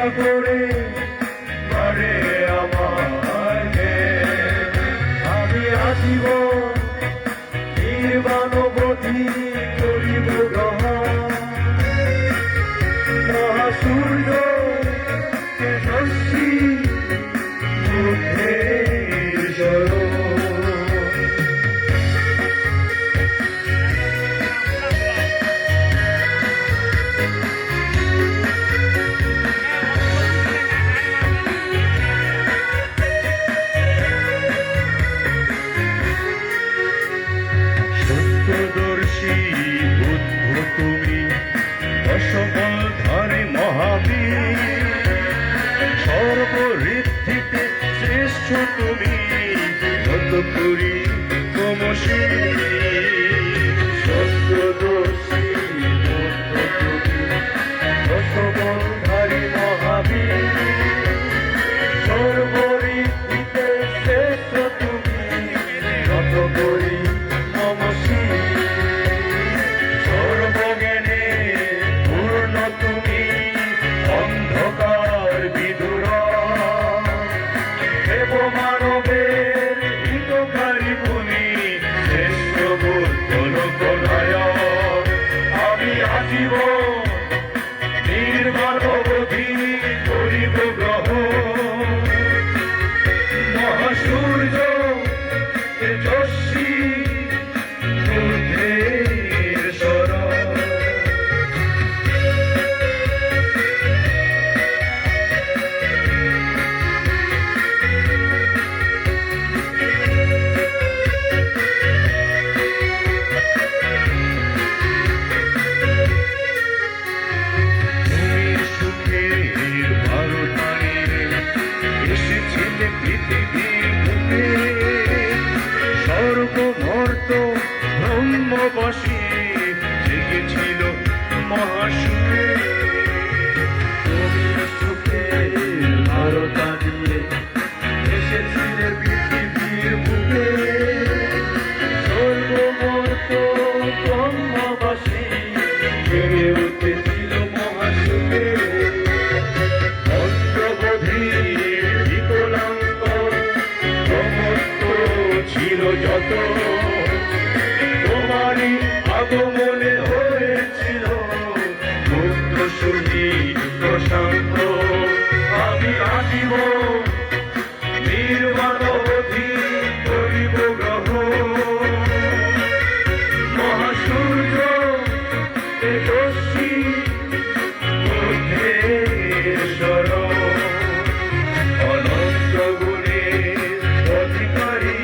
ইচ্ছা করে মারে আমাকে আমি আসিব নির্বাণবধি করিব গ্রহণ মহাসূর্য তেজস্বী বুদ্ধেশ্বর সত্যদর্শী বুদ্ধ তুমি অসমলধারী মহাবীর সর্বঋদ্ধিতে শ্রেষ্ঠ তুমি যত করি তমসী সত্যদর্শী বুদ্ধ তুমি অসমলধারী মহাবীর সর্বঋদ্ধিতে শ্রেষ্ঠ তুমি যত করি সর্বজ্ঞানে পূর্ণ তুমি অন্ধকার বিদুর দেব মানবের হিতকারী তুমি শ্রেষ্ঠ বুদ্ধ লোকনায়ক আমি আসিব নির্বাণবধি করিব গ্রহণ মহাসূর্য তেজস্বী সর্বমর্ত ব্রহ্মবশী জেগেছিল মহাসুখে সুখে ভারতা দিয়ে এসেছিলে পৃথিবীর বুকে সর্বমর্ত ব্রহ্মবশী জেগে উঠেছিল মহাসুখে অন্তর্বোধীর বিকলাঙ্গ সমস্ত ছিল যত তোমারই আগমনে হয়েছিল মুক্ত সুখী প্রশান্ত আমি আসিব নির্বাণবধি করিব গ্রহণ মহাসূর্য তেজস্বী বুদ্ধেশ্বর অনন্ত গুণের অধিকারী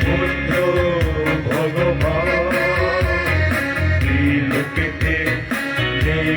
বুদ্ধ ভগবান ত্রিলোকেতে নেই